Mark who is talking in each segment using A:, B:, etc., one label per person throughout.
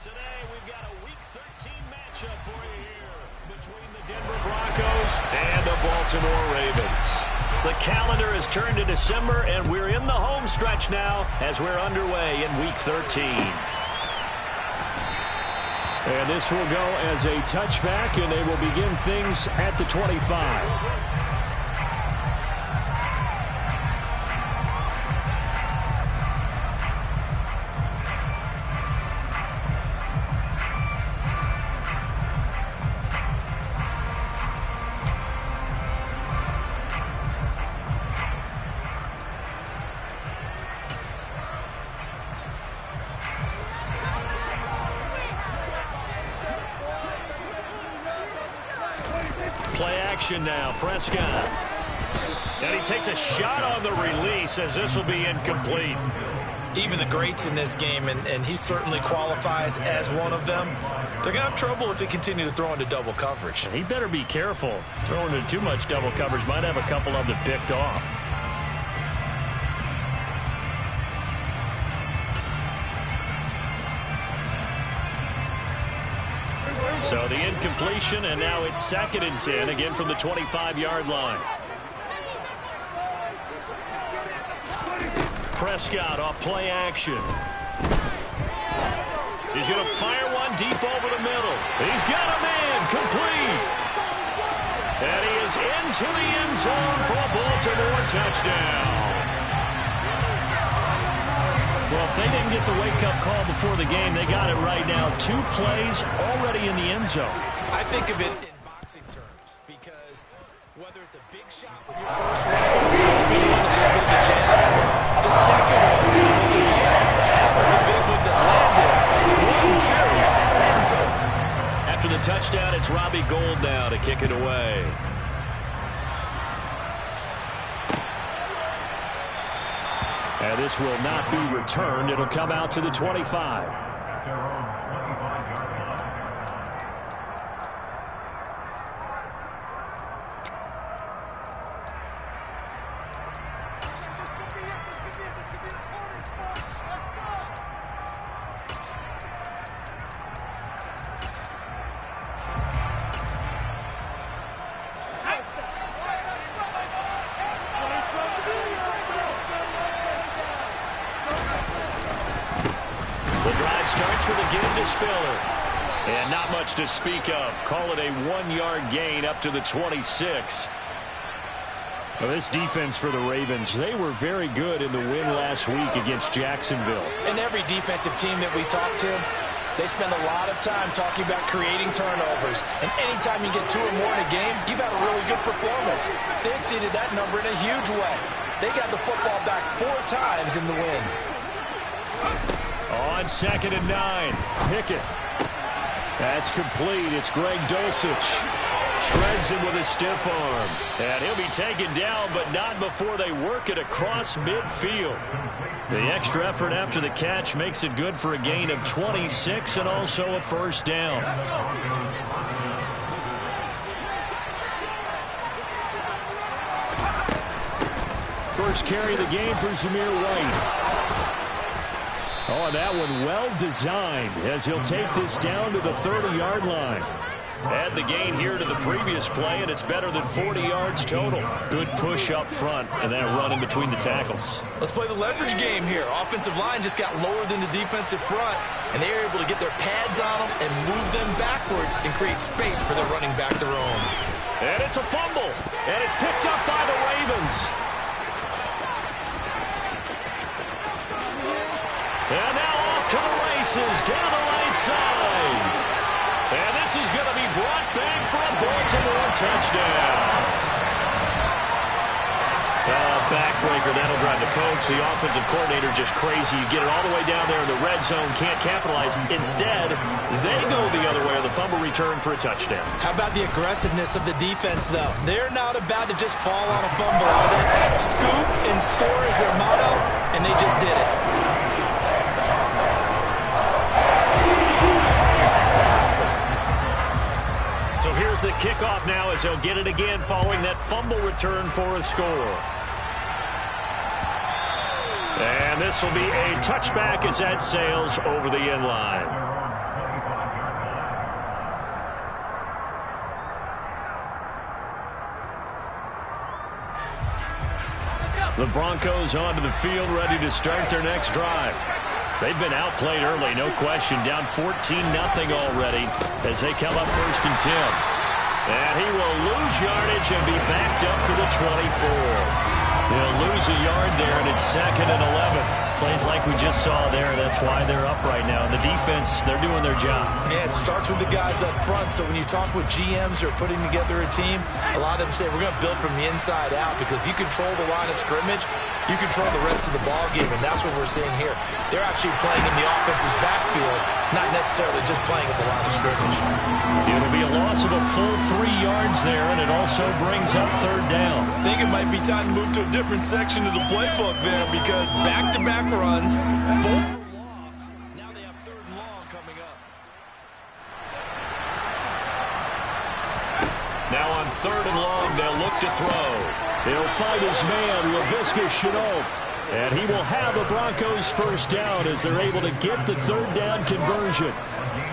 A: Today we've got a Week 13 matchup for you here between the Denver Broncos and the Baltimore Ravens. The calendar has turned to December, and we're in the home stretch now as we're underway in Week 13. And this will go as a touchback, and they will begin things at the 25. Play action now, Prescott. And he takes a shot on the release as this will be incomplete.
B: Even the greats in this game, and he certainly qualifies as one of them, they're going to have trouble if they continue to throw into double coverage.
A: He better be careful. Throwing into too much double coverage might have a couple of them picked off. So the incompletion, and now it's 2nd and 10, again from the 25-yard line. Prescott off play action. He's going to fire one deep over the middle. He's got a man, complete. And he is into the end zone for a Baltimore touchdown. Well, if they didn't get the wake-up call before the game, they got it right now. 2 plays already in the end zone.
B: I think of it in boxing terms because whether it's a big shot with your first one or a little bit of a jab, the second one was the kick. That was the big one that landed. 1-2, end zone.
A: After the touchdown, it's Robbie Gould now to kick it away. And this will not be returned. It'll come out to the 25. Starts with a give to Spiller. And not much to speak of. Call it a 1-yard gain up to the 26. Well, this defense for the Ravens, they were very good in the win last week against Jacksonville.
B: And every defensive team that we talk to, they spend a lot of time talking about creating turnovers. And anytime you get 2 or more in a game, you've had a really good performance. They exceeded that number in a huge way. They got the football back 4 times in the win.
A: On 2nd and 9, Pickett. That's complete. It's Greg Dulcich. Shreds him with a stiff arm. And he'll be taken down, but not before they work it across midfield. The extra effort after the catch makes it good for a gain of 26 and also a first down. First carry of the game for Zamir White. Oh, and that one well designed as he'll take this down to the 30-yard line. Add the gain here to the previous play, and it's better than 40 yards total. Good push up front, and that run in between the tackles.
B: Let's play the leverage game here. Offensive line just got lower than the defensive front, and they were able to get their pads on them and move them backwards and create space for their running back to roam.
A: And it's a fumble, and it's picked up by the Ravens. And now off to the races down the right side. And this is going to be brought back for a Baltimore touchdown. Backbreaker, that'll drive the coach. The offensive coordinator just crazy. You get it all the way down there in the red zone, can't capitalize. Instead, they go the other way on the fumble return for a touchdown.
B: How about the aggressiveness of the defense, though? They're not about to just fall on a fumble, are they? Scoop and score is their motto, and they just did it.
A: So here's the kickoff now as he'll get it again following that fumble return for a score. And this will be a touchback as that sails over the end line. The Broncos onto the field, ready to start their next drive. They've been outplayed early, no question. Down 14-0 already as they come up 1st and 10. And he will lose yardage and be backed up to the 24. He'll lose a yard there, and it's 2nd and 11. Plays like we just saw there. That's why they're up right now. The defense, they're doing their job.
B: Yeah, it starts with the guys up front. So when you talk with GMs who are putting together a team, a lot of them say we're going to build from the inside out, because if you control the line of scrimmage, you control the rest of the ball game, and that's what we're seeing here. They're actually playing in the offense's backfield, not necessarily just playing at the line of scrimmage.
A: It'll be a loss of a full 3 yards there, and it also brings up 3rd down.
B: I think it might be time to move to a different section of the playbook there, because back-to-back runs, both for loss. Now they have 3rd and long coming up.
A: Now on 3rd and long, they'll look to throw. He'll find his man, Laviska Shenault. And he will have a Broncos 1st down as they're able to get the 3rd down conversion.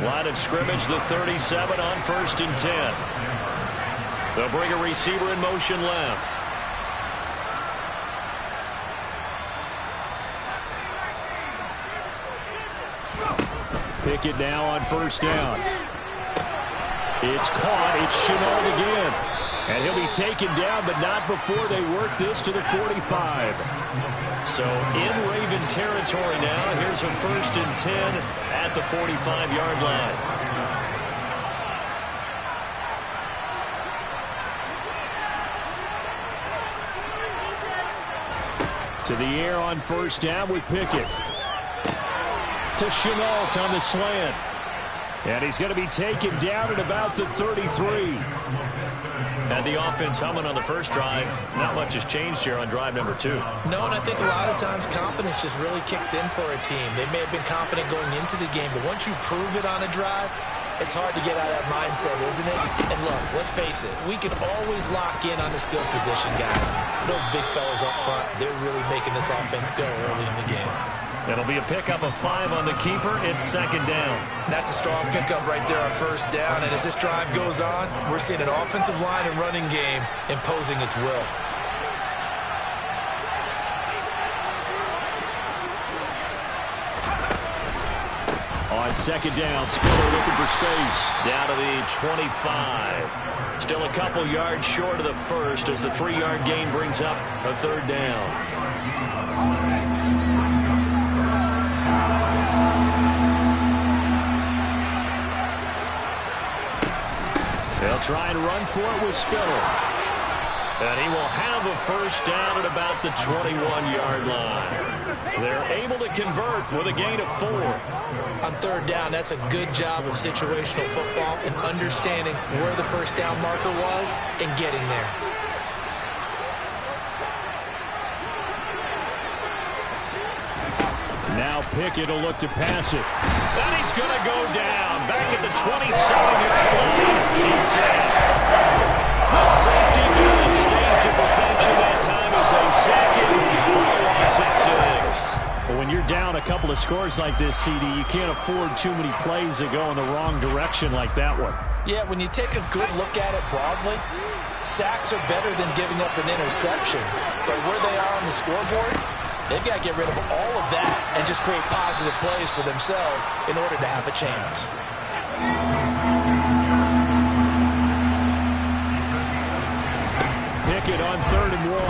A: Line of scrimmage, the 37 on 1st and 10. They'll bring a receiver in motion left. Pickett now on 1st down. It's caught. It's Shenault again. And he'll be taken down, but not before they work this to the 45. So in Raven territory now. Here's a 1st and 10 at the 45-yard line. To the air on 1st down with Pickett. To Shenault on the slant. And he's going to be taken down at about the 33. And the offense humming on the first drive. Not much has changed here on drive number 2.
B: No, and I think a lot of times confidence just really kicks in for a team. They may have been confident going into the game, but once you prove it on a drive, it's hard to get out of that mindset, isn't it? And look, let's face it, we can always lock in on the skill position, guys. Those big fellas up front, they're really making this offense go early in the game.
A: It'll be a pickup of 5 on the keeper. It's 2nd down.
B: That's a strong pickup right there on 1st down. And as this drive goes on, we're seeing an offensive line and running game imposing its will.
A: On 2nd down, Spiller looking for space. Down to the 25. Still a couple yards short of the 1st as the 3-yard gain brings up a 3rd down. They'll try and run for it with Spiller. And he will have a 1st down at about the 21-yard line. They're able to convert with a gain of 4.
B: On 3rd down, that's a good job of situational football and understanding where the 1st down marker was and getting there.
A: Now Pickett will look to pass it. And he's going to go down. Back at the 27-yard line. He's sacked. The safety good stage of perfection that time is a second for a loss of 6. But when you're down a couple of scores like this, CD, you can't afford too many plays that go in the wrong direction like that one.
B: Yeah, when you take a good look at it broadly, sacks are better than giving up an interception. But where they are on the scoreboard, they've got to get rid of all of that and just create positive plays for themselves in order to have a chance.
A: Pickett on 3rd and 1.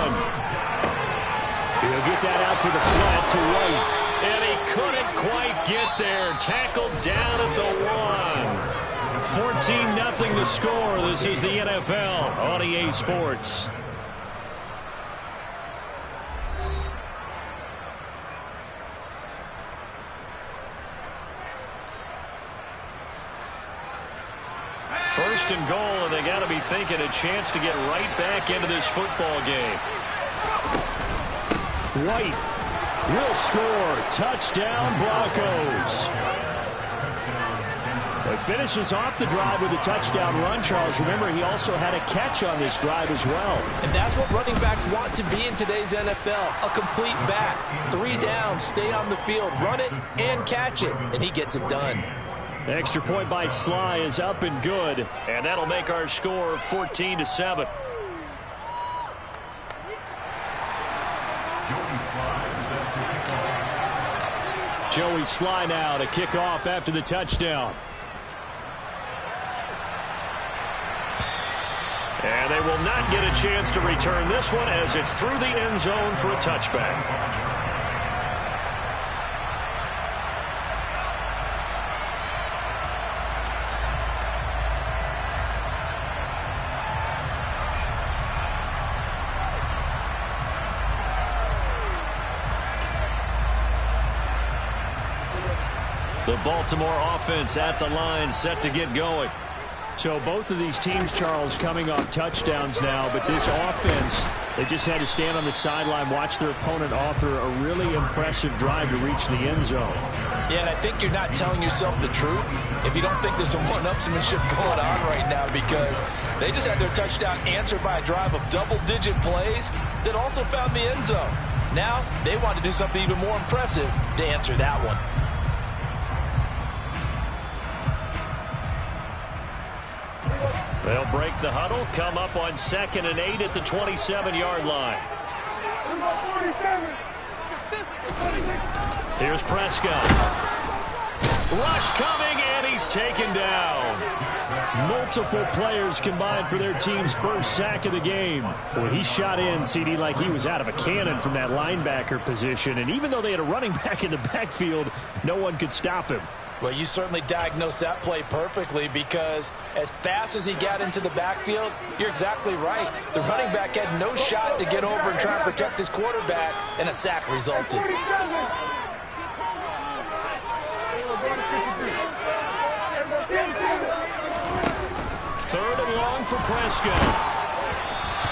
A: He'll get that out to the flat to White. And he couldn't quite get there. Tackled down at the 1. 14-0 the score. This is the NFL on EA Sports. First and goal, and they got to be thinking a chance to get right back into this football game. White will score. Touchdown, Broncos. It finishes off the drive with a touchdown run, Charles. Remember, he also had a catch on this drive as well.
B: And that's what running backs want to be in today's NFL, a complete back. 3 down, stay on the field, run it, and catch it, and he gets it done.
A: The extra point by Sly is up and good, and that'll make our score 14-7. Joey Sly now to kick off after the touchdown. And they will not get a chance to return this one as it's through the end zone for a touchback. The Baltimore offense at the line, set to get going. So both of these teams, Charles, coming off touchdowns now, but this offense, they just had to stand on the sideline, watch their opponent author a really impressive drive to reach the end zone.
B: Yeah, and I think you're not telling yourself the truth if you don't think there's some one-upsmanship going on right now, because they just had their touchdown answered by a drive of double-digit plays that also found the end zone. Now they want to do something even more impressive to answer that one.
A: They'll break the huddle, come up on 2nd and 8 at the 27-yard line. Here's Prescott. Rush coming, and he's taken down. Multiple players combined for their team's first sack of the game. Boy, he shot in, CD, like he was out of a cannon from that linebacker position. And even though they had a running back in the backfield, no one could stop him.
B: Well, you certainly diagnosed that play perfectly, because as fast as he got into the backfield, you're exactly right. The running back had no shot to get over and try and protect his quarterback, and a sack resulted.
A: 3rd and long for Prescott.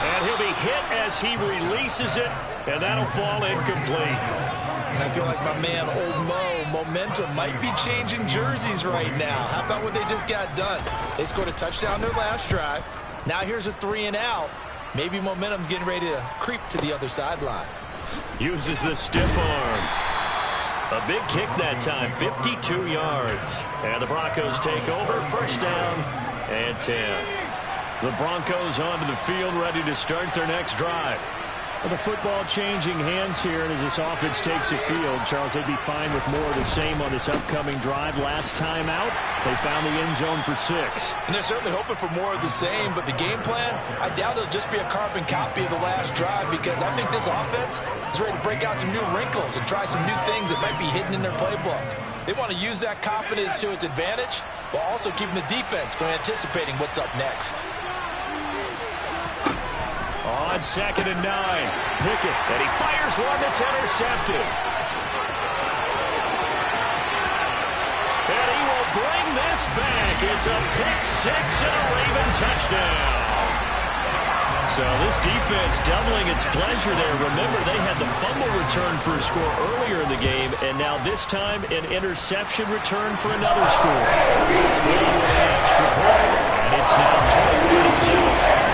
A: And he'll be hit as he releases it, and that'll fall incomplete.
B: And I feel like my man, Old Mo, momentum might be changing jerseys right now. How about what they just got done? They scored a touchdown their last drive. Now here's a 3 and out. Maybe momentum's getting ready to creep to the other sideline. Uses the stiff arm. A big kick that time, 52 yards. And the Broncos take over, 1st down and 10. The Broncos onto the field, ready to start their next drive. Well, the football changing hands here, and as this offense takes the field, Charles, they'd be fine with more of the same on this upcoming drive. Last time out, they found the end zone for 6. And they're certainly hoping for more of the same, but the game plan, I doubt it'll just be a carbon copy of the last drive, because I think this offense is ready to break out some new wrinkles and try some new things that might be hidden in their playbook. They want to use that confidence to its advantage, while also keeping the defense from anticipating what's up next.
A: On 2nd and 9, Pickett, and he fires one that's intercepted. And he will bring this back. It's a pick 6 and a Raven touchdown. So this defense doubling its pleasure there. Remember, they had the fumble return for a score earlier in the game, and now this time an interception return for another score. Extra point, and it's now 21-7.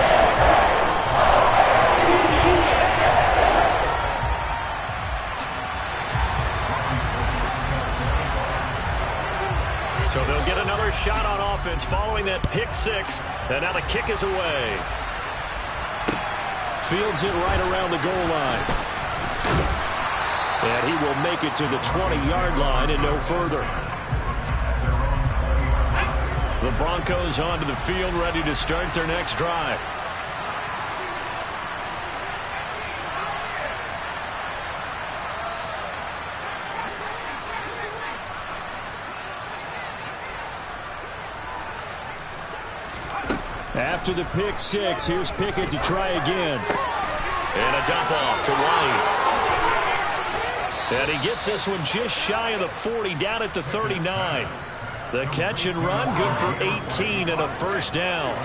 A: So they'll get another shot on offense following that pick 6, and now the kick is away. Fields it right around the goal line. And he will make it to the 20-yard line and no further. The Broncos onto the field, ready to start their next drive. After the pick 6, here's Pickett to try again. And a dump off to White. And he gets this one just shy of the 40, down at the 39. The catch and run, good for 18 and a 1st down.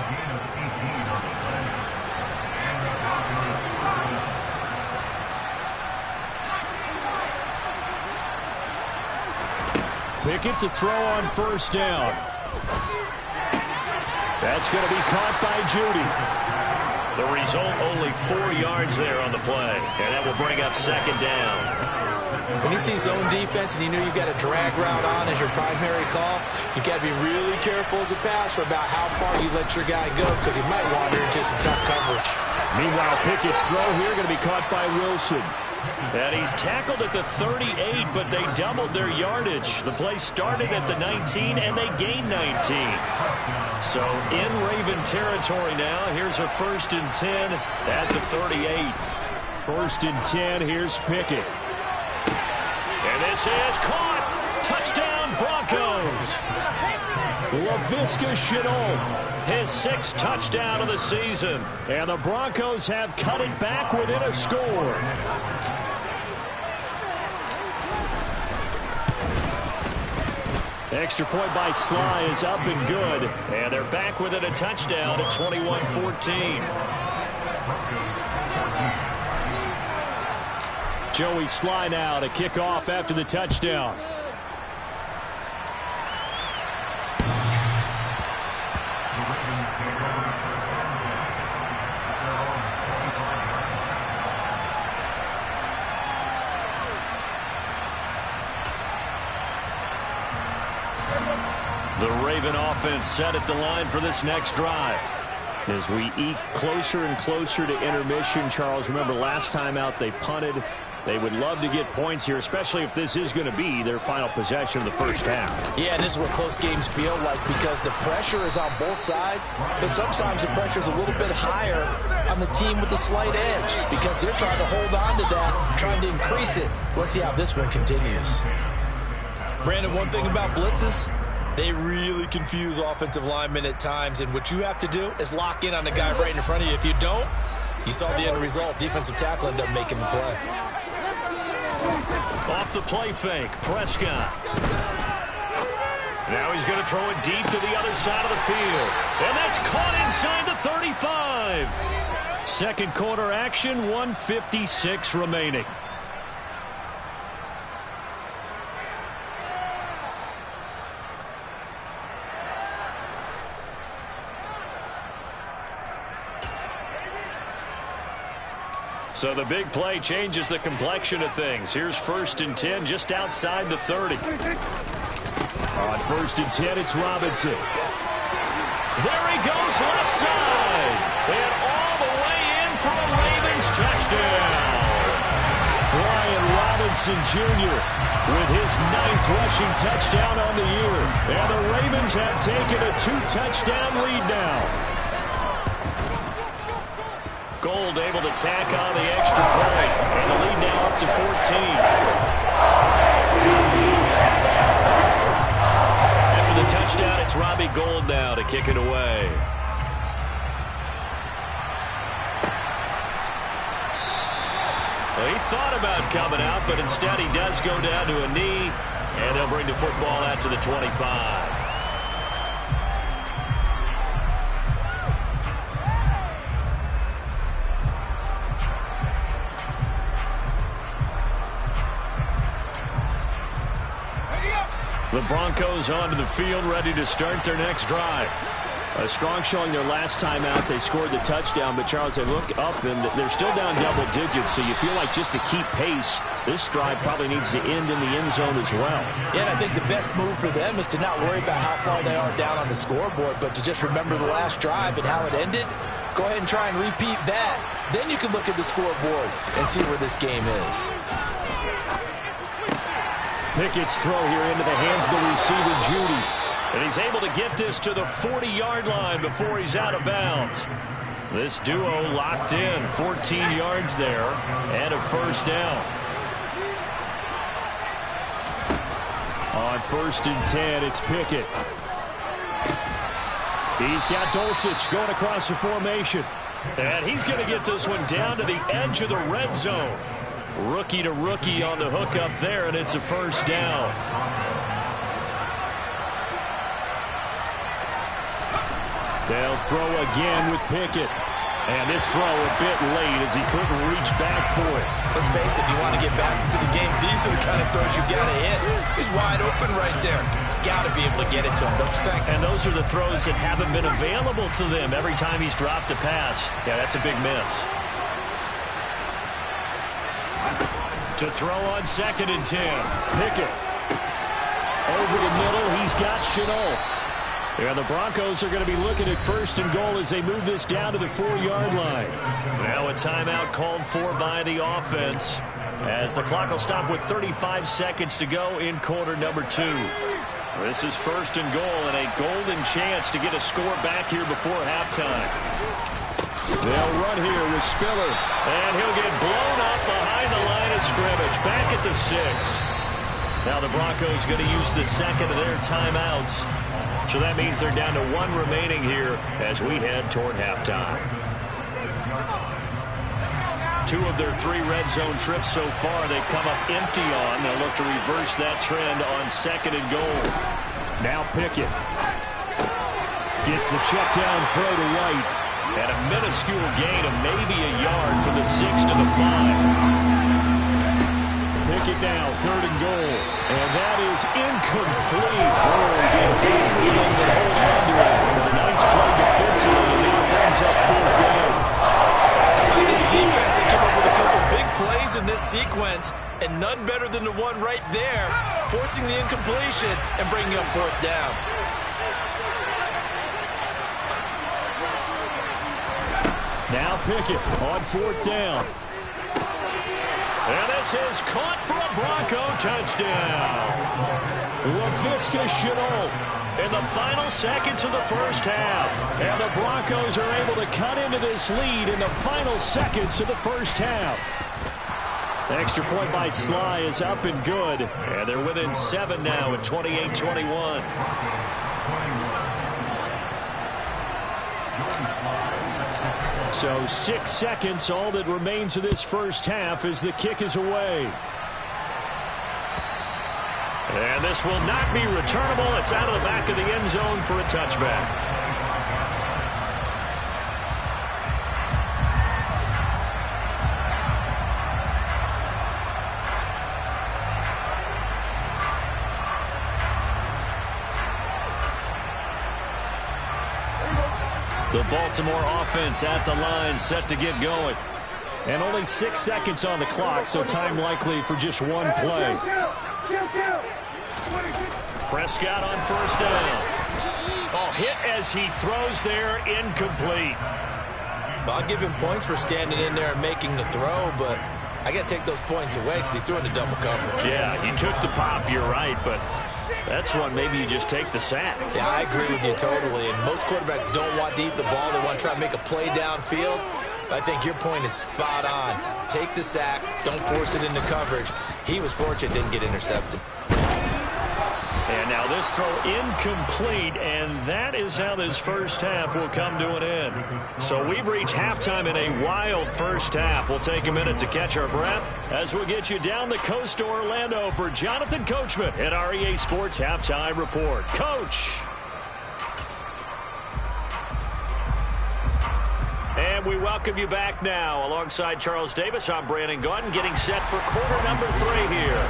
A: Pickett to throw on 1st down. That's going to be caught by Judy. The result, only 4 yards there on the play. And that will bring up 2nd down.
B: When you see zone defense and you know you've got a drag route on as your primary call, you've got to be really careful as a passer about how far you let your guy go, because he might wander into some tough coverage.
A: Meanwhile, Pickett's throw here going to be caught by Wilson. And he's tackled at the 38, but they doubled their yardage. The play started at the 19, and they gained 19. So in Raven territory now. Here's a 1st and 10 at the 38. 1st and 10. Here's Pickett. And this is caught. Touchdown, Broncos. Laviska Shenault, his 6th touchdown of the season. And the Broncos have cut it back within a score. Extra point by Sly is up and good. And they're back within a touchdown at 21-14. Joey Sly now to kick off after the touchdown. The Raven offense set at the line for this next drive. As we eke closer and closer to intermission, Charles, remember last time out they punted. They would love to get points here, especially if this is going to be their final possession of the first half.
B: Yeah, and this is what close games feel like because the pressure is on both sides, but sometimes the pressure is a little bit higher on the team with the slight edge because they're trying to hold on to that, trying to increase it. Let's see how this one continues.
C: Brandon, one thing about blitzes, they really confuse offensive linemen at times, and what you have to do is lock in on the guy right in front of you. If you don't, you saw the end result. Defensive tackle ended up making the play.
A: Off the play fake, Prescott. Now he's going to throw it deep to the other side of the field. And that's caught inside the 35. Second quarter action, 1:56 remaining. So the big play changes the complexion of things. Here's 1st and 10 just outside the 30. On 1st and 10, it's Robinson. There he goes left side. And all the way in for a Ravens touchdown. Brian Robinson Jr. with his 9th rushing touchdown on the year. And the Ravens have taken a 2-touchdown lead now. Gold able to tack on the extra point. And the lead now up to 14. After the touchdown, it's Robbie Gould now to kick it away. Well, he thought about coming out, but instead he does go down to a knee. And they'll bring the football out to the 25. The Broncos onto the field, ready to start their next drive. A strong showing their last time out. They scored the touchdown, but Charles, they look up and they're still down double digits, so you feel like just to keep pace, this drive probably needs to end in the end zone as well.
B: Yeah, and I think the best move for them is to not worry about how far they are down on the scoreboard, but to just remember the last drive and how it ended. Go ahead and try and repeat that. Then you can look at the scoreboard and see where this game is.
A: Pickett's throw here into the hands of the receiver, Judy. And he's able to get this to the 40-yard line before he's out of bounds. This duo locked in, 14 yards there, and a first down. On 1st and 10, it's Pickett. He's got Dulcich going across the formation. And he's going to get this one down to the edge of the red zone. Rookie to rookie on the hook up there, and it's a first down. They'll throw again with Pickett. And this throw a bit late as he couldn't reach back for it.
C: Let's face it, if you want to get back into the game, these are the kind of throws you got to hit. He's wide open right there. Got to be able to get it to him, don't you think?
A: And those are the throws that haven't been available to them every time he's dropped a pass. Yeah, that's a big miss. To throw on 2nd and 10. Pickett. Over the middle, he's got Shenault. And the Broncos are going to be looking at 1st and goal as they move this down to the 4-yard line. Now a timeout called for by the offense. as the clock will stop with 35 seconds to go in quarter number 2. This is first and goal and a golden chance to get a score back here before halftime. They'll run here with Spiller, and he'll get blown up behind the line of scrimmage, back at the 6. Now the Broncos going to use the second of their timeouts. So that means they're down to 1 remaining here as we head toward halftime. 2 of their 3 red zone trips so far they've come up empty on. They'll look to reverse that trend on second and goal. Now Pickett gets the check down throw to White. And a minuscule gain of maybe a yard from the 6 to the 5. Pickett now, third and goal. And that is incomplete. Oh, he did everything but hold on to it. But a nice play defensively, and now brings up fourth down.
C: By this defense, they came up with a couple big plays in this sequence, and none better than the one right there, forcing the incompletion and bringing up fourth down.
A: Now Pickett on fourth down. And this is caught for a Bronco touchdown. Laviska Shenault in the final seconds of the first half. And the Broncos are able to cut into this lead in the final seconds of the first half. The extra point by Sly is up and good. And they're within 7 now at 28-21. So 6 seconds, all that remains of this first half as the kick is away. And this will not be returnable. It's out of the back of the end zone for a touchback. The Baltimore offense at the line, set to get going. And only 6 seconds on the clock, so time likely for just one play. Prescott on first down. Oh, hit as he throws there, incomplete.
C: Well, I'll give him points for standing in there and making the throw, but I got to take those points away because he threw into double coverage.
A: Yeah, you took the pop, you're right, but that's one maybe you just take the sack.
C: Yeah, I agree with you totally. And most quarterbacks don't want to eat the ball. They want to try to make a play downfield. But I think your point is spot on. Take the sack. Don't force it into coverage. He was fortunate, didn't get intercepted.
A: And now this throw incomplete, and that is how this first half will come to an end. So we've reached halftime in a wild first half. We'll take a minute to catch our breath as we'll get you down the coast to Orlando for Jonathan Coachman at our EA Sports Halftime Report. Coach! And we welcome you back now. Alongside Charles Davis, I'm Brandon Gaudin, getting set for quarter number 3 here.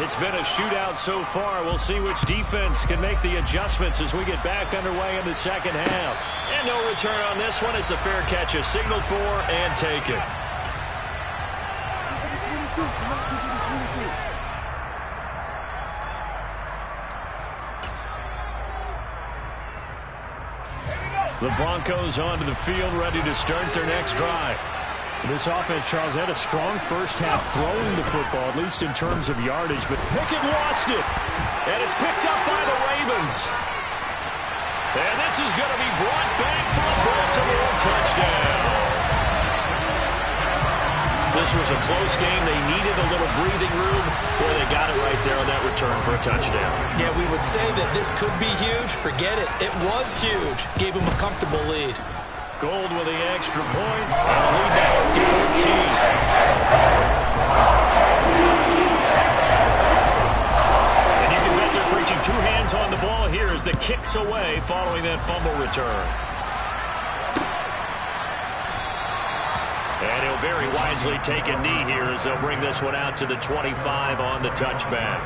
A: It's been a shootout so far. We'll see which defense can make the adjustments as we get back underway in the second half. And no return on this one as the fair catch is signaled for and taken. The Broncos onto the field, ready to start their next drive. This offense, Charles, had a strong first half throwing the football, at least in terms of yardage, but Pickett lost it, and it's picked up by the Ravens. And this is going to be brought back for a Baltimore touchdown. This was a close game. They needed a little breathing room. Boy, they got it right there on that return for a touchdown. Yeah, we would say that this could be huge. Forget it. It was huge. Gave him a comfortable lead. Gold with the extra point, and a lead now up to 14. And you can bet they're preaching 2 hands on the ball here as the kick's away following that fumble return. And he'll very wisely take a knee here as they'll bring this one out to the 25 on the touchback.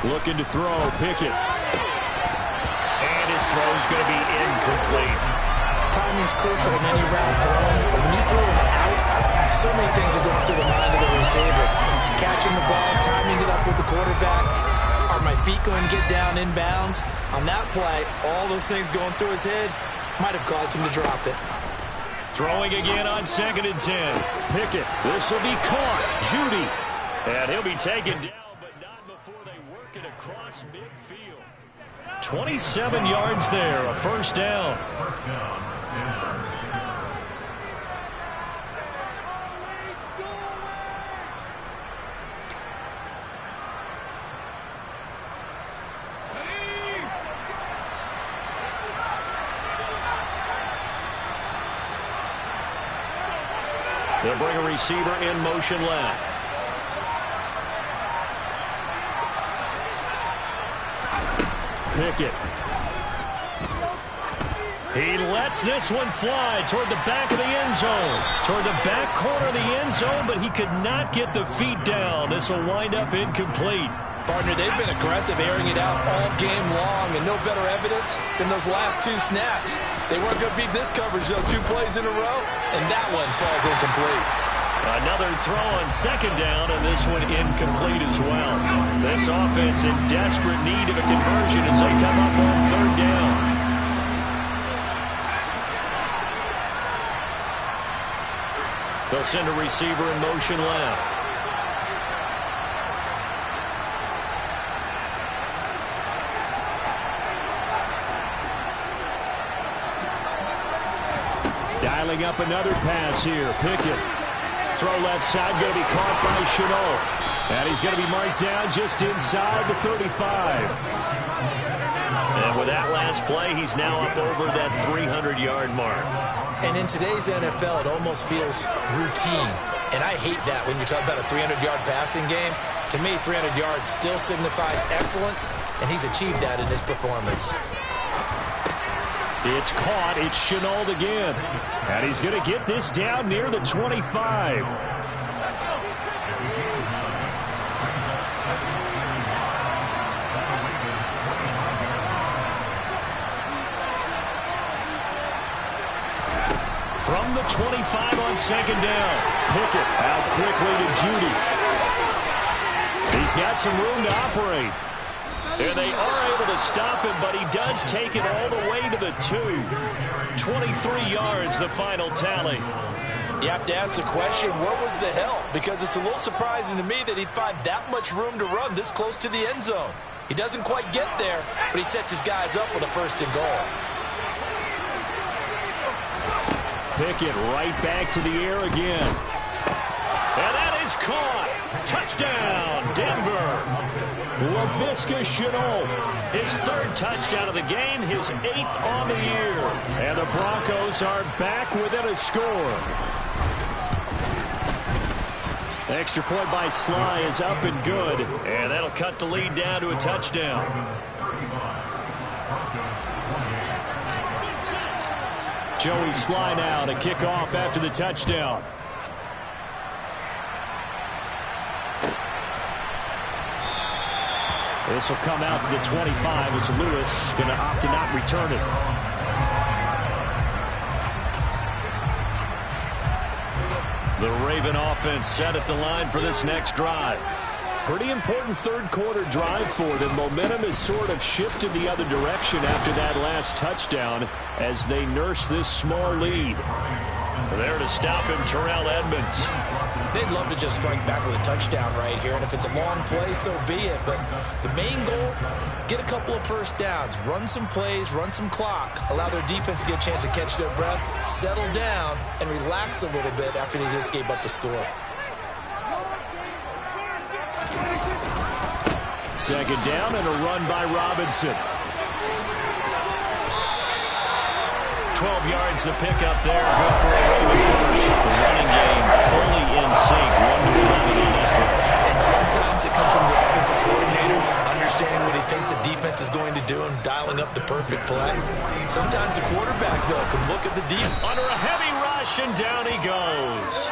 A: Looking to throw, Pickett. And his throw's going to be incomplete.
B: Timing's crucial in any route thrown. But when you throw an out, so many things are going through the mind of the receiver. Catching the ball, timing it up with the quarterback. Are my feet going to get down in bounds? On that play, all those things going through his head might have caused him to drop it.
A: Throwing again on 2nd and 10. Pickett. This will be caught. Judy. And he'll be taken down, but not before they work it across midfield. 27 yards there, a first down. They'll bring a receiver in motion left. Pickett. He lets this one fly toward the back of the end zone. Toward the back corner of the end zone, but he could not get the feet down. This will wind up incomplete.
B: Partner, they've been aggressive, airing it out all game long, and no better evidence than those last 2 snaps. They weren't going to beat this coverage, though, 2 plays in a row, and that one falls incomplete.
A: Another throw on 2nd down, and this one incomplete as well. This offense in desperate need of a conversion as they come up on 3rd down. They'll send a receiver in motion left. Dialing up another pass here. Pickett. Throw left side, going to be caught by Shenault. And he's going to be marked down just inside the 35. And with that last play, he's now up over that 300-yard mark.
B: And in today's NFL, it almost feels routine. And I hate that when you talk about a 300-yard passing game. To me, 300 yards still signifies excellence, and he's achieved that in this performance.
A: It's caught. It's Shenault again. And he's going to get this down near the 25. From the 25 on 2nd down. Pickett out quickly to Judy. He's got some room to operate. And they are able to stop him, but he does take it all the way to the 2. 23 yards, the final tally.
B: You have to ask the question, where was the help? Because it's a little surprising to me that he'd find that much room to run this close to the end zone. He doesn't quite get there, but he sets his guys up with a 1st and goal.
A: Pickett right back to the air again. And that is caught. Touchdown, Denver. Laviska Shenault, his 3rd touchdown of the game, his 8th on the year. And the Broncos are back within a score. Extra point by Sly is up and good. And that'll cut the lead down to a touchdown. Joey Sly now to kick off after the touchdown. This will come out to the 25 as Lewis going to opt to not return it. The Raven offense set at the line for this next drive. Pretty important 3rd quarter drive for them. Momentum has sort of shifted the other direction after that last touchdown as they nurse this small lead. There to stop him, Terrell Edmonds.
B: They'd love to just strike back with a touchdown right here, and if it's a long play, so be it. But the main goal, get a couple of 1st downs, run some plays, run some clock, allow their defense to get a chance to catch their breath, settle down, and relax a little bit after they just gave up the score.
A: 2nd down and a run by Robinson. 12 yards to pick up there. Good for a Raven first. The running game fully in sync. 1-11 on that play.
B: And sometimes it comes from the offensive coordinator, understanding what he thinks the defense is going to do and dialing up the perfect play. Sometimes the quarterback, though, can look at the defense.
A: Under a heavy rush, and down he goes.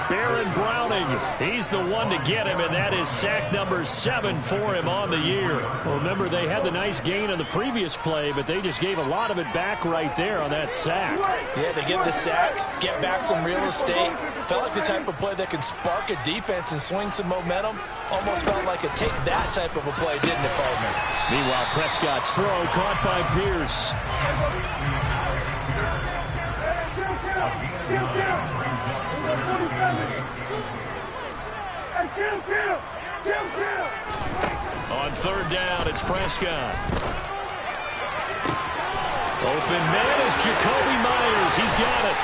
A: Baron Browning, he's the one to get him, and that is sack number 7 for him on the year. Well, remember, they had the nice gain on the previous play, but they just gave a lot of it back right there on that sack.
B: Yeah, they get the sack, get back some real estate. Felt like the type of play that can spark a defense and swing some momentum. Almost felt like a take that type of a play, didn't it, partner?
A: Meanwhile, Prescott's throw caught by Pierce. On third down, it's Prescott. Open man is Jacoby Myers. He's got it.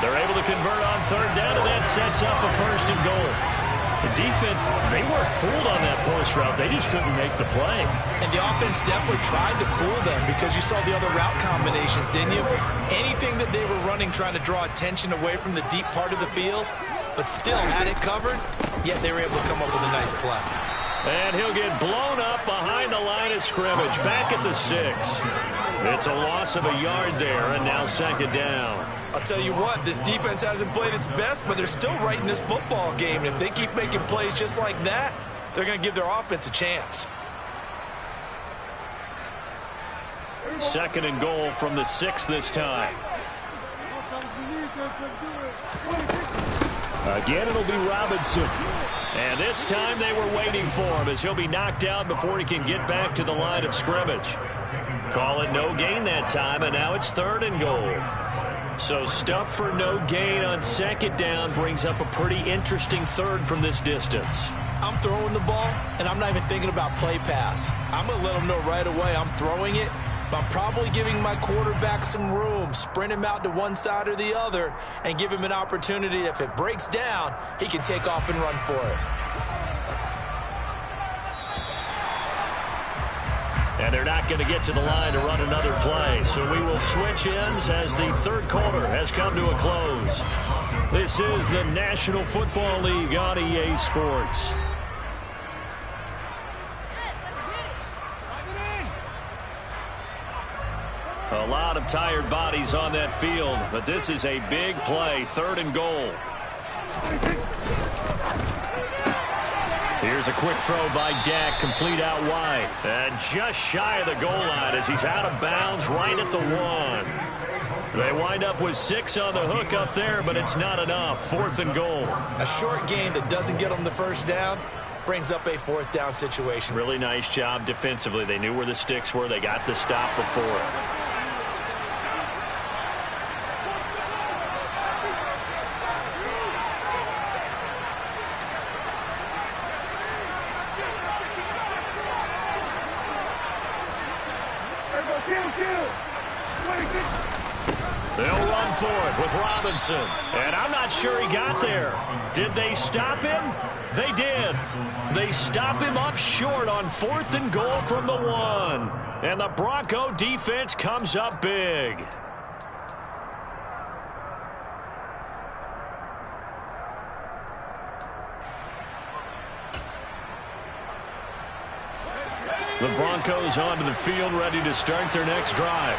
A: They're able to convert on third down, and that sets up a 1st and goal. The defense, they weren't fooled on that post route. They just couldn't make the play.
C: And the offense definitely tried to fool them because you saw the other route combinations, didn't you? Anything that they were running trying to draw attention away from the deep part of the field, but still had it covered, yet they were able to come up with a nice play.
A: And he'll get blown up behind the line of scrimmage, back at the 6. It's a loss of a yard there, and now 2nd down.
C: I'll tell you what, this defense hasn't played its best, but they're still right in this football game. And if they keep making plays just like that, they're going to give their offense a chance.
A: 2nd and goal from the 6 this time. Again, it'll be Robinson. And this time they were waiting for him as he'll be knocked out before he can get back to the line of scrimmage. Call it no gain that time, and now it's 3rd and goal. So stuff for no gain on 2nd down brings up a pretty interesting 3rd from this distance.
C: I'm throwing the ball, and I'm not even thinking about play pass. I'm going to let them know right away I'm throwing it, but I'm probably giving my quarterback some room, sprint him out to one side or the other, and give him an opportunity. If it breaks down, he can take off and run for it.
A: And they're not going to get to the line to run another play. So we will switch ends as the 3rd quarter has come to a close. This is the National Football League on EA Sports. A lot of tired bodies on that field, but this is a big play, 3rd and goal. Here's a quick throw by Dak, complete out wide. And just shy of the goal line as he's out of bounds right at the 1. They wind up with 6 on the hook up there, but it's not enough. 4th and goal.
C: A short gain that doesn't get them the 1st down brings up a 4th down situation.
A: Really nice job defensively. They knew where the sticks were. They got the stop before it. They'll run for it with Robinson. And I'm not sure he got there. Did they stop him? They did. They stop him up short on 4th and goal from the 1. And the Bronco defense comes up big. The Broncos onto the field, ready to start their next drive.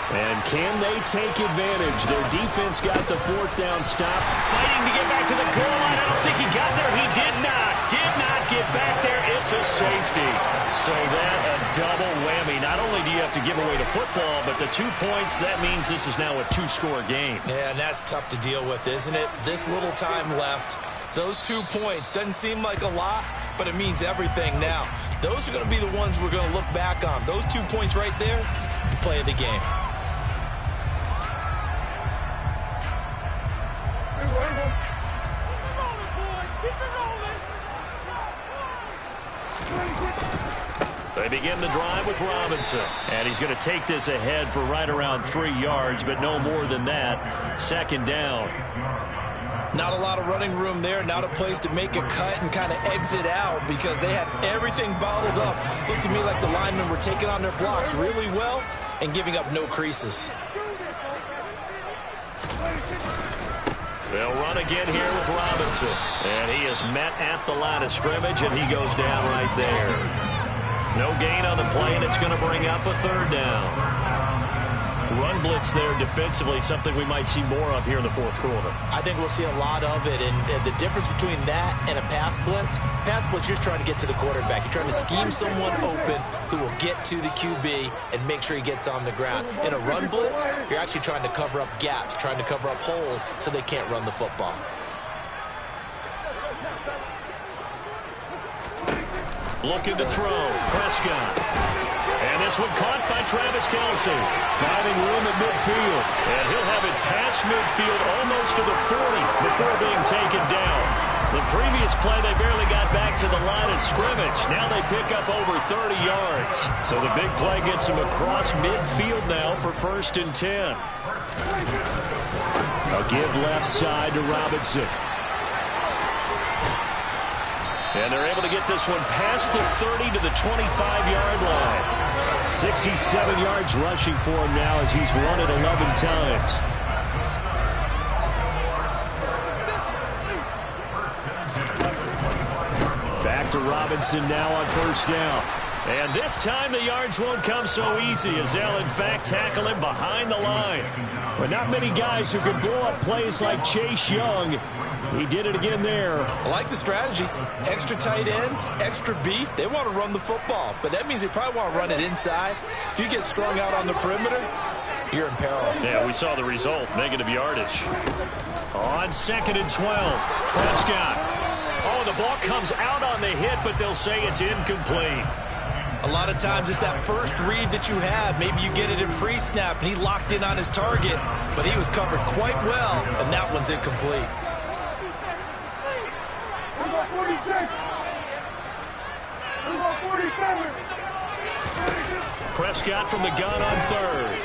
A: And can they take advantage? Their defense got the 4th down stop. Fighting to get back to the goal line. I don't think he got there. He did not. Did not get back there. It's a safety. So that a double whammy. Not only do you have to give away the football, but the 2 points, that means this is now a 2-score game.
C: Yeah, and that's tough to deal with, isn't it? This little time left. Those 2 points doesn't seem like a lot, but it means everything now. Those are going to be the ones we're going to look back on. Those 2 points right there, the play of the game.
A: They begin the drive with Robinson. And he's going to take this ahead for right around 3 yards, but no more than that. 2nd down.
C: Not a lot of running room there. Not a place to make a cut and kind of exit out because they had everything bottled up. Looked to me like the linemen were taking on their blocks really well and giving up no creases.
A: They'll run again here with Robinson. And he is met at the line of scrimmage, and he goes down right there. No gain on the play, and it's going to bring up a 3rd down. Run blitz there defensively, something we might see more of here in the fourth quarter.
C: I think we'll see a lot of it, and the difference between that and a pass blitz, you're just trying to get to the quarterback. You're trying to scheme someone open who will get to the QB and make sure he gets on the ground. In a run blitz, you're actually trying to cover up gaps, trying to cover up holes so they can't run the football.
A: Looking to throw, Prescott. And this one caught by Travis Kelce. Finding room at midfield. And he'll have it past midfield almost to the 40 before being taken down. The previous play, they barely got back to the line of scrimmage. Now they pick up over 30 yards. So the big play gets them across midfield now for 1st and 10. A give left side to Robinson. And they're able to get this one past the 30 to the 25-yard line. 67 yards rushing for him now as he's run it 11 times. Back to Robinson now on 1st down. And this time the yards won't come so easy as they'll, in fact, tackle him behind the line. But not many guys who can blow up plays like Chase Young. He did it again there.
C: I like the strategy. Extra tight ends, extra beef. They want to run the football, but that means they probably want to run it inside. If you get strung out on the perimeter, you're in peril.
A: Yeah, we saw the result, negative yardage. On 2nd and 12, Prescott. Oh, the ball comes out on the hit, but they'll say it's incomplete.
C: A lot of times it's that first read that you have. Maybe you get it in pre-snap, and he locked in on his target, but he was covered quite well, and that one's incomplete.
A: Prescott from the gun on 3rd.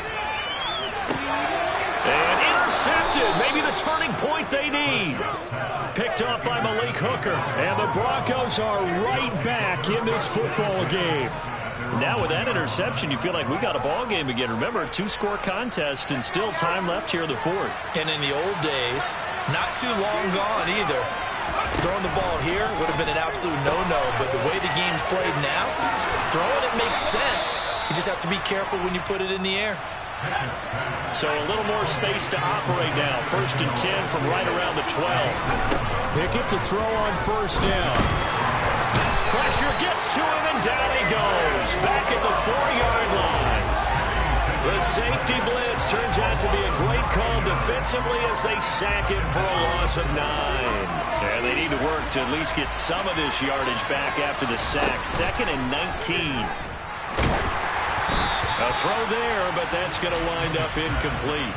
A: And intercepted. Maybe the turning point they need. Picked off by Malik Hooker. And the Broncos are right back in this football game. Now with that interception, you feel like we got a ball game again. Remember, 2-score contest and still time left here in the 4th.
C: And in the old days, not too long gone either. Throwing the ball here would have been an absolute no-no, but the way the game's played now, throwing it makes sense. You just have to be careful when you put it in the air.
A: So a little more space to operate now. 1st and 10 from right around the 12. Pickett to throw on 1st down. Pressure gets to him, and down he goes. Back at the 4-yard line. The safety blitz turns out to be a great call defensively as they sack him for a loss of 9. And they need to work to at least get some of this yardage back after the sack. 2nd and 19. A throw there, but that's going to wind up incomplete.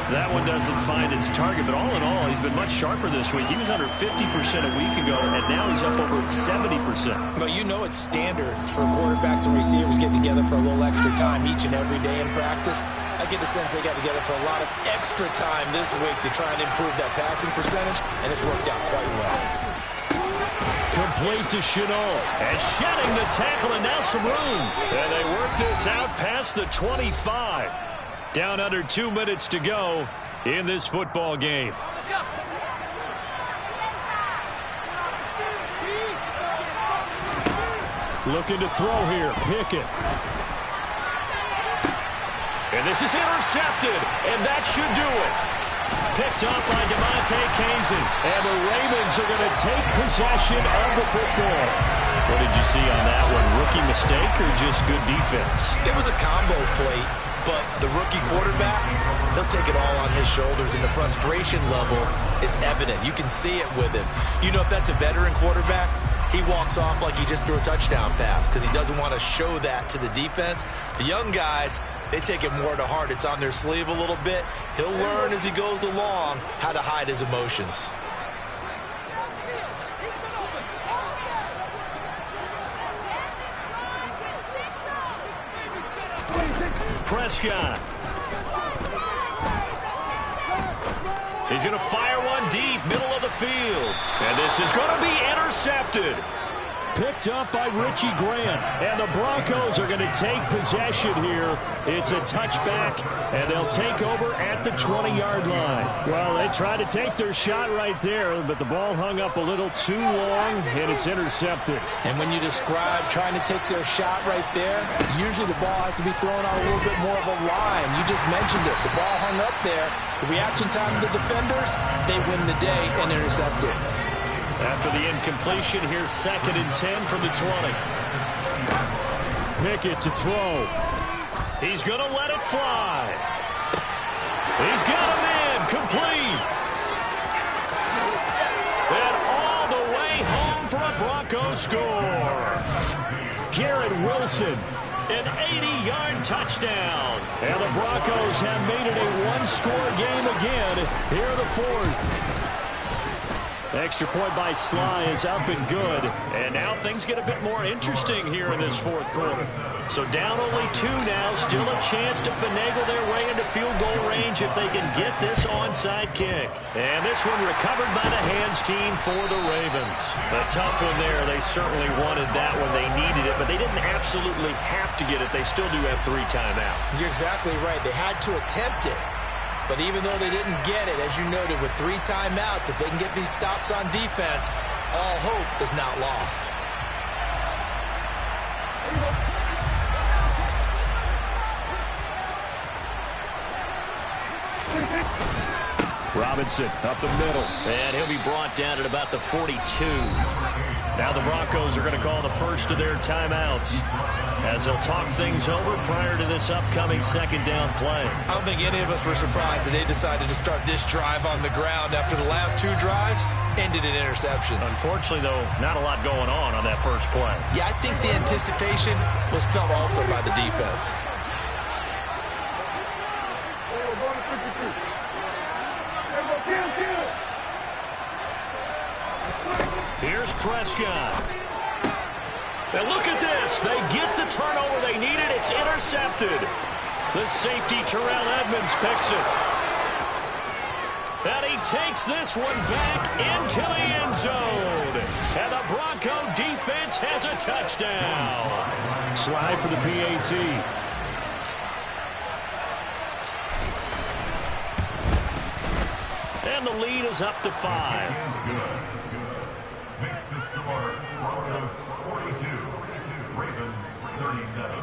A: That one doesn't find its target, but all in all, he's been much sharper this week. He was under 50% a week ago, and now he's up over 70%.
C: But you know it's standard for quarterbacks and receivers getting together for a little extra time each and every day in practice. I get the sense they got together for a lot of extra time this week to try and improve that passing percentage, and it's worked out quite well.
A: Complete to Chenault. And shedding the tackle, and now some room. And they work this out past the 25. Down under 2 minutes to go in this football game. Looking to throw here. Pickett. And this is intercepted, and that should do it. Picked up by Demonte Kazin. And the Ravens are going to take possession of the football. What did you see on that one? Rookie mistake or just good defense?
C: It was a combo plate, but the rookie quarterback, he'll take it all on his shoulders, and the frustration level is evident. You can see it with him. You know, if that's a veteran quarterback, he walks off like he just threw a touchdown pass because he doesn't want to show that to the defense. The young guys, they take it more to heart. It's on their sleeve a little bit. He'll learn as he goes along how to hide his emotions.
A: Prescott. He's going to fire one deep, middle of the field. And this is going to be intercepted. picked up by Richie Grant. And the Broncos are going to take possession here. It's a touchback, and they'll take over at the 20-yard line. Well, they tried to take their shot right there, but the ball hung up a little too long, and it's intercepted.
B: And when you describe trying to take their shot right there, usually the ball has to be thrown on a little bit more of a line. You just mentioned it. The ball hung up there. The reaction time of the defenders, they win the day and intercept it.
A: After the incompletion, here's 2nd and 10 from the 20. Pickett to throw. He's going to let it fly. He's got him in. Complete. And all the way home for a Broncos score. Garrett Wilson, an 80-yard touchdown. And the Broncos have made it a one-score game again here in the 4th. Extra point by Sly is up and good. And now things get a bit more interesting here in this 4th quarter. So down only 2 now. Still a chance to finagle their way into field goal range if they can get this onside kick. And this one recovered by the hands team for the Ravens. A tough one there. They certainly wanted that when they needed it, but they didn't absolutely have to get it. They still do have 3 timeouts.
B: You're exactly right. They had to attempt it. But even though they didn't get it, as you noted, with 3 timeouts, if they can get these stops on defense, all hope is not lost.
A: Robinson up the middle, and he'll be brought down at about the 42. Now the Broncos are going to call the first of their timeouts as they'll talk things over prior to this upcoming 2nd down play.
C: I don't think any of us were surprised that they decided to start this drive on the ground after the last 2 drives ended in interceptions.
A: Unfortunately, though, not a lot going on that first play.
C: Yeah, I think the anticipation was felt also by the defense.
A: Here's Prescott. And look at this. They get the turnover they needed. It's intercepted. The safety, Terrell Edmonds, picks it. And he takes this one back into the end zone. And the Bronco defense has a touchdown. Slide for the PAT. And the lead is up to 5.
D: Makes the score Broncos 42, Ravens 37.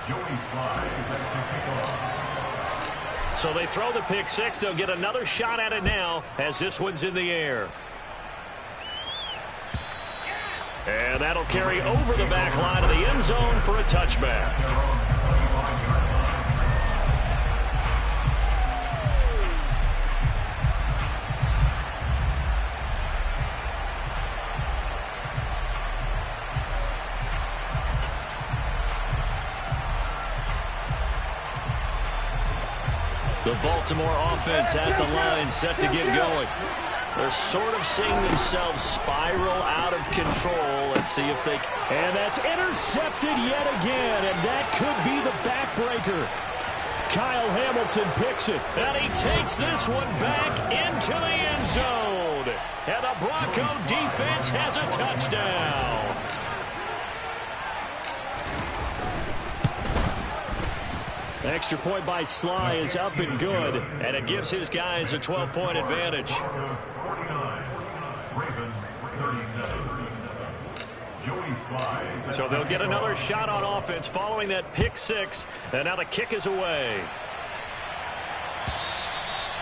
D: Joey Sly set to kick off.
A: So they throw the pick 6. They'll get another shot at it now as this one's in the air. And that'll carry over the back line of the end zone for a touchback. The Baltimore offense at the line, set to get going. They're sort of seeing themselves spiral out of control. Let's see if they... And that's intercepted yet again, and that could be the backbreaker. Kyle Hamilton picks it, and he takes this one back into the end zone. And the Bronco defense has a touchdown. Extra point by Sly is up and good, and it gives his guys a 12-point advantage. So they'll get another shot on offense following that pick 6, and now the kick is away.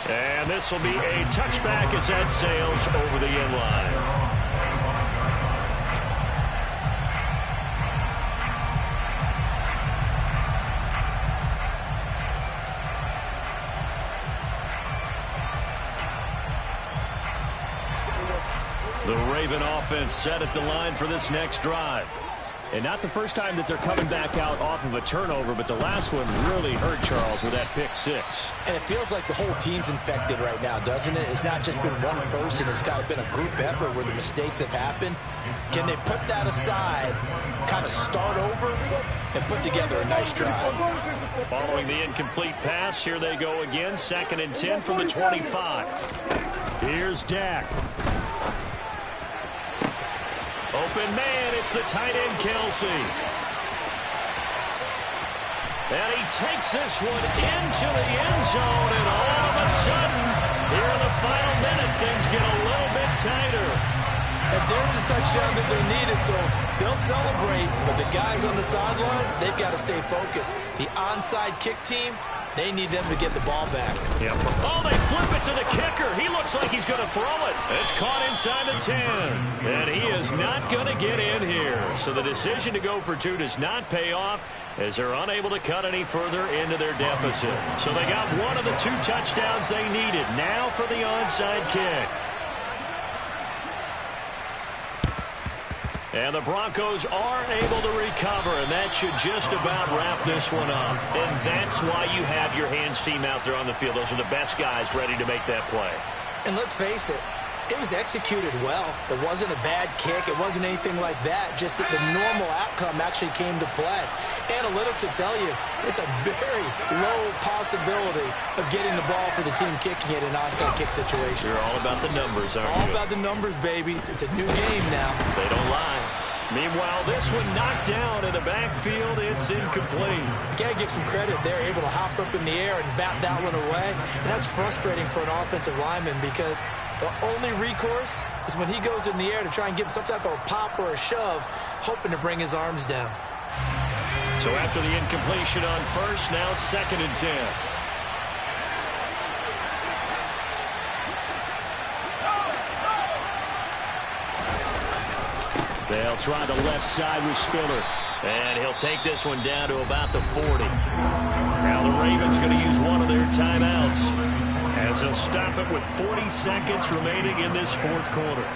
A: And this will be a touchback as that sails over the end line. The Raven offense set at the line for this next drive. And not the first time that they're coming back out off of a turnover, but the last one really hurt Charles with that pick 6.
B: And it feels like the whole team's infected right now, doesn't it? It's not just been one person. It's kind of been a group effort where the mistakes have happened. Can they put that aside, kind of start over, and put together a nice drive?
A: Following the incomplete pass, here they go again. 2nd and 10 from the 25. Here's Dak. Open man, it's the tight end, Kelsey. And he takes this one into the end zone, and all of a sudden, here in the final minute, things get a little bit tighter.
B: And there's the touchdown that they're needed, so they'll celebrate, but the guys on the sidelines, they've got to stay focused. The onside kick team, they need them to get the ball back.
A: Yep. Oh, they flip it to the kicker. He looks like he's going to throw it. It's caught inside the 10. And he is not going to get in here. So the decision to go for two does not pay off as they're unable to cut any further into their deficit. So they got one of the two touchdowns they needed. Now for the onside kick. And the Broncos are able to recover, and that should just about wrap this one up. And that's why you have your hands team out there on the field. Those are the best guys ready to make that play.
B: And let's face it, it was executed well. It wasn't a bad kick. It wasn't anything like that. Just that the normal outcome actually came to play. Analytics will tell you it's a very low possibility of getting the ball for the team kicking it in an onside kick situation.
A: You're all about the numbers, aren't you?
B: All about the numbers, baby. It's a new game now.
A: They don't lie. Meanwhile, this one knocked down in the backfield. It's incomplete.
B: You got to give some credit. They're able to hop up in the air and bat that one away. And that's frustrating for an offensive lineman because the only recourse is when he goes in the air to try and give him some type of a pop or a shove, hoping to bring his arms down.
A: So after the incompletion on first, now 2nd and 10. They'll try the left side with Spiller. And he'll take this one down to about the 40. Now the Ravens going to use one of their timeouts as they'll stop it with 40 seconds remaining in this fourth quarter.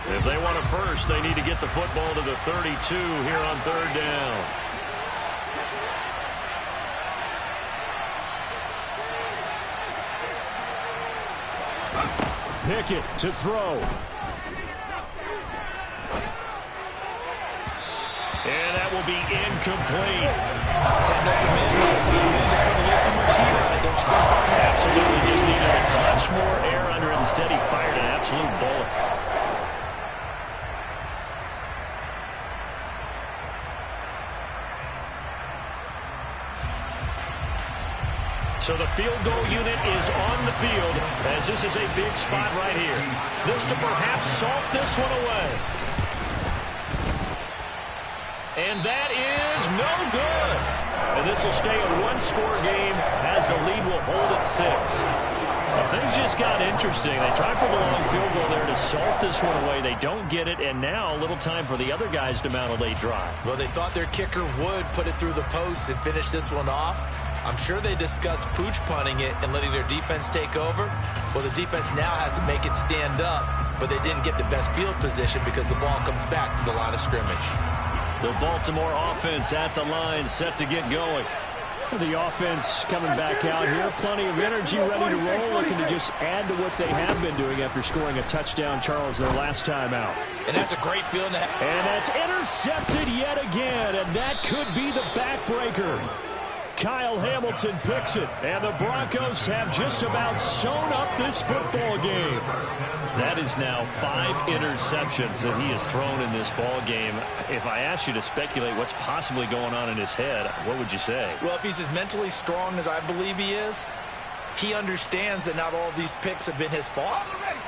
A: If they want it first, they need to get the football to the 32 here on 3rd down. Pickett to throw. And that will be incomplete.
B: Had open man that time, man. They put a little too much heat on it, don't you think?
A: Absolutely, just needed a touch more air under it. Instead, he fired an absolute bullet. So the field goal unit is on the field as this is a big spot right here. This to perhaps salt this one away. And that is no good. And this will stay a one-score game as the lead will hold at 6. Now, things just got interesting. They tried for the long field goal there to salt this one away. They don't get it, and now a little time for the other guys to mount a late drive.
B: Well, they thought their kicker would put it through the post and finish this one off. I'm sure they discussed pooch punting it and letting their defense take over. Well, the defense now has to make it stand up, but they didn't get the best field position because the ball comes back to the line of scrimmage.
A: The Baltimore offense at the line, set to get going. The offense coming back out here. Plenty of energy, ready to roll, looking to just add to what they have been doing after scoring a touchdown, Charles, their last time out.
B: And that's a great feeling to have.
A: And that's intercepted yet again, and that could be the backbreaker. Kyle Hamilton picks it, and the Broncos have just about sewn up this football game. That is now 5 interceptions that he has thrown in this ball game. If I asked you to speculate what's possibly going on in his head, what would you say?
B: Well, if he's as mentally strong as I believe he is, he understands that not all of these picks have been his fault.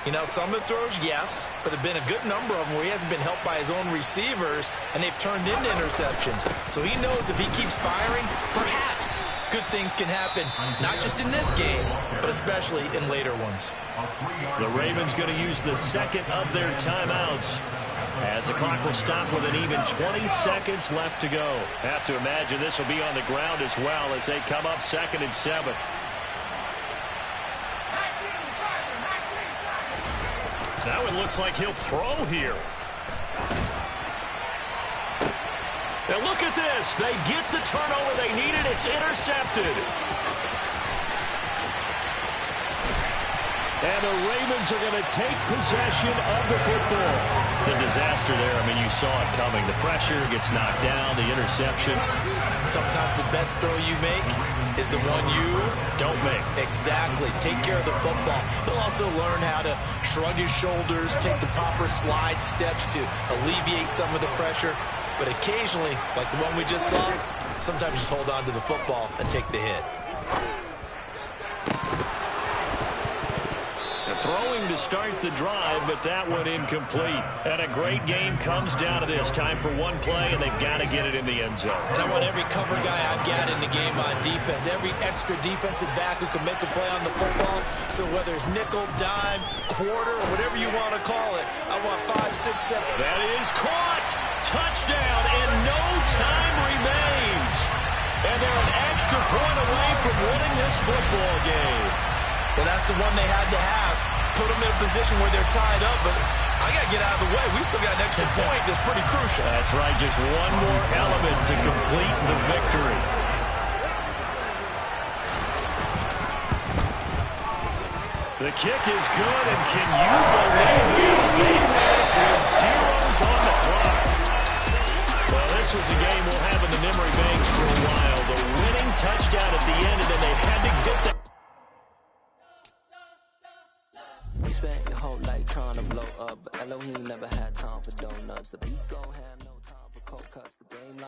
B: You know, some of the throws, yes, but there have been a good number of them where he hasn't been helped by his own receivers, and they've turned into interceptions. So he knows if he keeps firing, perhaps good things can happen, not just in this game, but especially in later ones.
A: The Ravens going to use the second of their timeouts as the clock will stop with an even 20 seconds left to go. Have to imagine this will be on the ground as well as they come up 2nd and 7. Now it looks like he'll throw here. Now look at this. They get the turnover they needed. It's intercepted. And the Ravens are going to take possession of the football. The disaster there, I mean, you saw it coming. The pressure gets knocked down, the interception.
C: Sometimes the best throw you make is the one you
A: don't make.
C: Exactly. Take care of the football. He'll also learn how to shrug his shoulders, take the proper slide steps to alleviate some of the pressure. But occasionally, like the one we just saw, sometimes just hold on to the football and take the hit.
A: Throwing to start the drive, but that one incomplete. And a great game comes down to this. Time for one play, and they've got to get it in the end zone.
C: And I want every cover guy I've got in the game on defense, every extra defensive back who can make a play on the football. So whether it's nickel, dime, quarter, or whatever you want to call it, I want 5, 6, 7.
A: That is caught. Touchdown, and no time remains. And they're an extra point away from winning this football game.
C: Well, that's the one they had to have. Put them in a position where they're tied up, but I got to get out of the way. We still got an extra point that's pretty crucial.
A: That's right, just one more element to complete the victory. The kick is good, and can you believe this? They went with zeros on the clock. Well, this was a game we'll have in the memory banks for a while. The winning touchdown at the end, and then they had to get that.
E: You spent your whole life trying to blow up, but Elohim never had time for donuts. The beat gon' have no time for cold cuts. The game